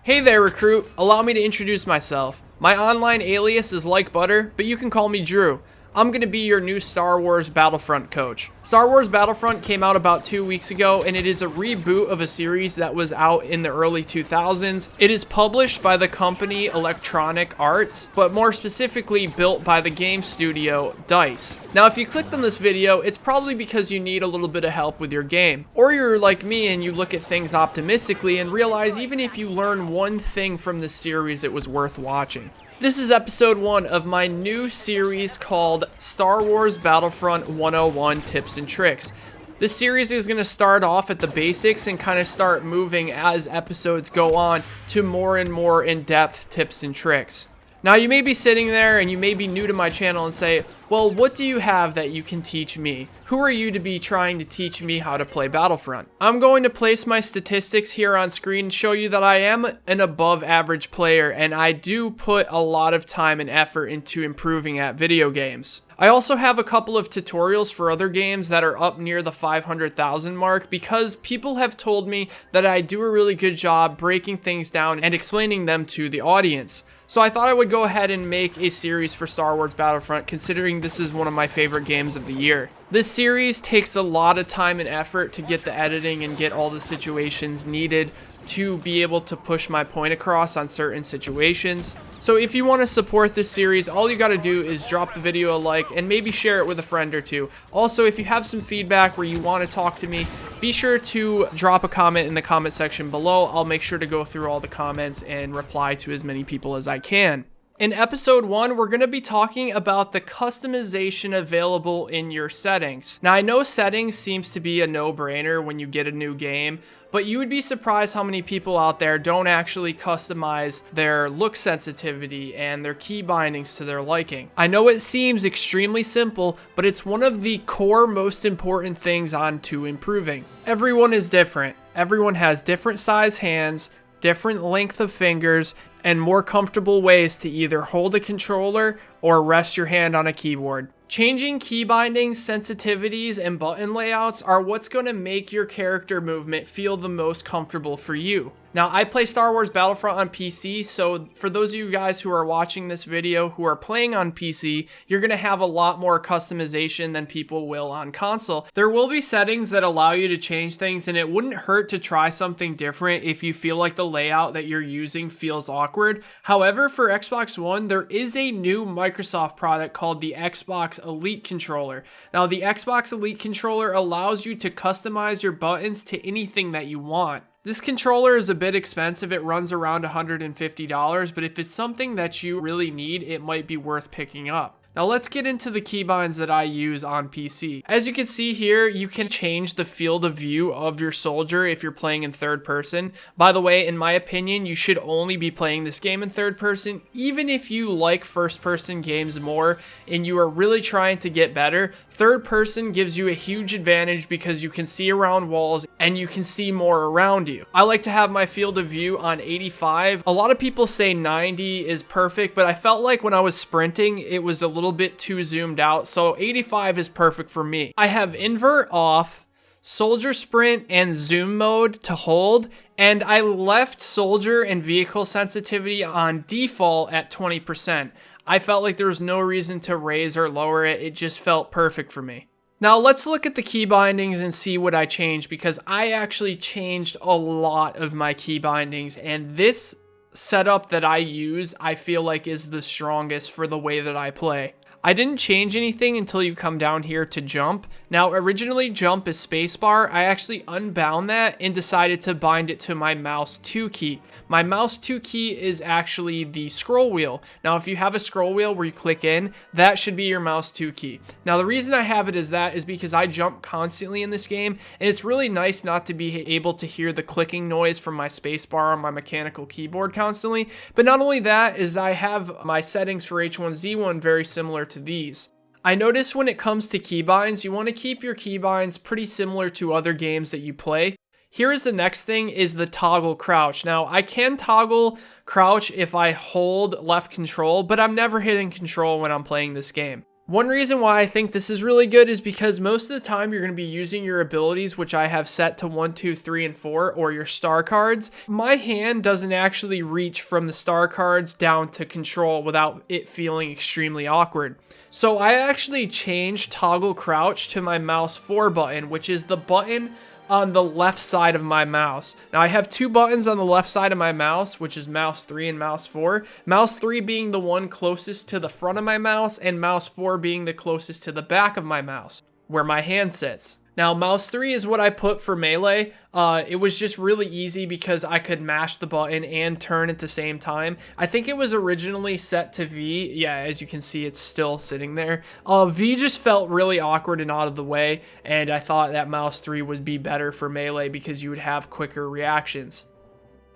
Hey there, recruit. Allow me to introduce myself. My online alias is Like Butter, but you can call me Drew. I'm going to be your new Star Wars Battlefront coach. Star Wars Battlefront came out about 2 weeks ago, and it is a reboot of a series that was out in the early 2000s. It is published by the company Electronic Arts, but more specifically built by the game studio DICE. Now, if you clicked on this video, it's probably because you need a little bit of help with your game. Or you're like me and you look at things optimistically and realize even if you learn one thing from this series, it was worth watching. This is episode 1 of my new series called Star Wars Battlefront 101 Tips and Tricks. This series is going to start off at the basics and kind of start moving as episodes go on to more and more in-depth tips and tricks. Now, you may be sitting there and you may be new to my channel and say, well, what do you have that you can teach me? Who are you to be trying to teach me how to play Battlefront? I'm going to place my statistics here on screen and show you that I am an above average player and I do put a lot of time and effort into improving at video games. I also have a couple of tutorials for other games that are up near the 500,000 mark because people have told me that I do a really good job breaking things down and explaining them to the audience. So I thought I would go ahead and make a series for Star Wars Battlefront, considering this is one of my favorite games of the year. This series takes a lot of time and effort to get the editing and get all the situations needed to be able to push my point across on certain situations. So if you want to support this series, all you got to do is drop the video a like and maybe share it with a friend or two. Also, if you have some feedback where you want to talk to me, be sure to drop a comment in the comment section below. I'll make sure to go through all the comments and reply to as many people as I can. In episode 1, we're going to be talking about the customization available in your settings. Now, I know settings seems to be a no-brainer when you get a new game, but you would be surprised how many people out there don't actually customize their look sensitivity and their key bindings to their liking. I know it seems extremely simple, but it's one of the core most important things on to improving. Everyone is different. Everyone has different size hands, different length of fingers, and more comfortable ways to either hold a controller or rest your hand on a keyboard. Changing key bindings, sensitivities, and button layouts are what's going to make your character movement feel the most comfortable for you. Now, I play Star Wars Battlefront on PC, so for those of you guys who are watching this video who are playing on PC, you're going to have a lot more customization than people will on console. There will be settings that allow you to change things, and it wouldn't hurt to try something different if you feel like the layout that you're using feels awkward. However, for Xbox One, there is a new Microsoft product called the Xbox Elite Controller. Now, the Xbox Elite Controller allows you to customize your buttons to anything that you want. This controller is a bit expensive. It runs around $150, but if it's something that you really need, it might be worth picking up. Now let's get into the keybinds that I use on PC. As you can see here, you can change the field of view of your soldier if you're playing in third person. By the way, in my opinion, you should only be playing this game in third person. Even if you like first person games more and you are really trying to get better, third person gives you a huge advantage because you can see around walls and you can see more around you. I like to have my field of view on 85. A lot of people say 90 is perfect, but I felt like when I was sprinting, it was a little bit too zoomed out, so 85 is perfect for me. I have invert off, soldier sprint, and zoom mode to hold, and I left soldier and vehicle sensitivity on default at 20%. I felt like there was no reason to raise or lower it. It just felt perfect for me. Now let's look at the key bindings and see what I changed, because I actually changed a lot of my key bindings, and this setup that I use, I feel like is the strongest for the way that I play. I didn't change anything until you come down here to jump. Now, originally jump is spacebar. I actually unbound that and decided to bind it to my mouse 2 key. My mouse 2 key is actually the scroll wheel. Now, if you have a scroll wheel where you click in, that should be your mouse 2 key. Now, the reason I have it as that is because I jump constantly in this game, and it's really nice not to be able to hear the clicking noise from my spacebar on my mechanical keyboard constantly. But not only that is I have my settings for H1Z1 very similar to these. I notice when it comes to keybinds, you want to keep your keybinds pretty similar to other games that you play. Here is the next thing, is the toggle crouch. Now, I can toggle crouch if I hold left control, but I'm never hitting control when I'm playing this game. One reason why I think this is really good is because most of the time you're going to be using your abilities, which I have set to 1, 2, 3, and 4, or your star cards. My hand doesn't actually reach from the star cards down to control without it feeling extremely awkward. So I actually changed toggle crouch to my mouse 4 button, which is the button on the left side of my mouse. Now I have 2 buttons on the left side of my mouse, which is mouse 3 and mouse 4. Mouse 3 being the one closest to the front of my mouse, and mouse 4 being the closest to the back of my mouse, where my hand sits. Now, mouse 3 is what I put for melee. It was just really easy because I could mash the button and turn at the same time. I think it was originally set to V. Yeah, as you can see, it's still sitting there. V just felt really awkward and out of the way, and I thought that mouse 3 would be better for melee because you would have quicker reactions.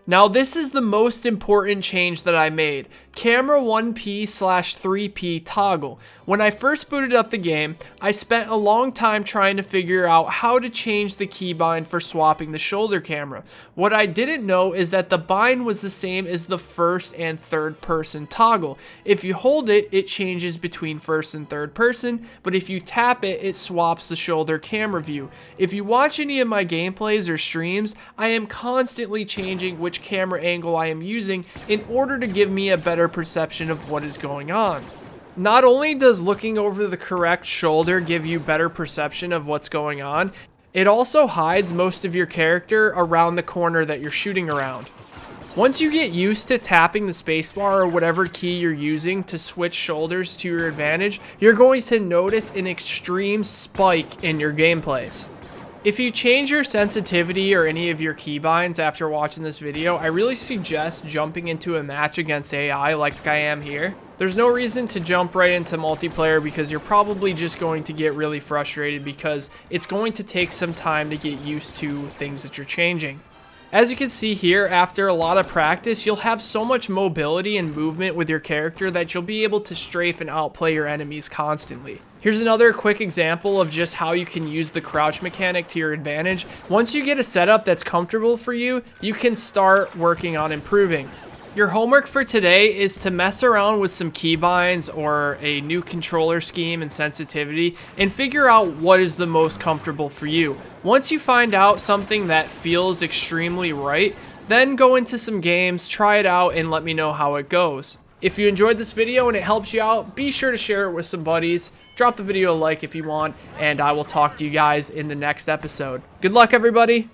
Now, this is the most important change that I made. Camera 1P/3P toggle. When I first booted up the game, I spent a long time trying to figure out how to change the keybind for swapping the shoulder camera. What I didn't know is that the bind was the same as the first and third person toggle. If you hold it, it changes between first and third person, but if you tap it, it swaps the shoulder camera view. If you watch any of my gameplays or streams, I am constantly changing which camera angle I am using in order to give me a better perception of what is going on. Not only does looking over the correct shoulder give you better perception of what's going on, it also hides most of your character around the corner that you're shooting around. Once you get used to tapping the spacebar or whatever key you're using to switch shoulders to your advantage, you're going to notice an extreme spike in your gameplays. If you change your sensitivity or any of your keybinds after watching this video, I really suggest jumping into a match against AI like I am here. There's no reason to jump right into multiplayer because you're probably just going to get really frustrated because it's going to take some time to get used to things that you're changing. As you can see here, after a lot of practice, you'll have so much mobility and movement with your character that you'll be able to strafe and outplay your enemies constantly. Here's another quick example of just how you can use the crouch mechanic to your advantage. Once you get a setup that's comfortable for you, you can start working on improving. Your homework for today is to mess around with some keybinds or a new controller scheme and sensitivity and figure out what is the most comfortable for you. Once you find out something that feels extremely right, then go into some games, try it out, and let me know how it goes. If you enjoyed this video and it helps you out, be sure to share it with some buddies. Drop the video a like if you want, and I will talk to you guys in the next episode. Good luck, everybody.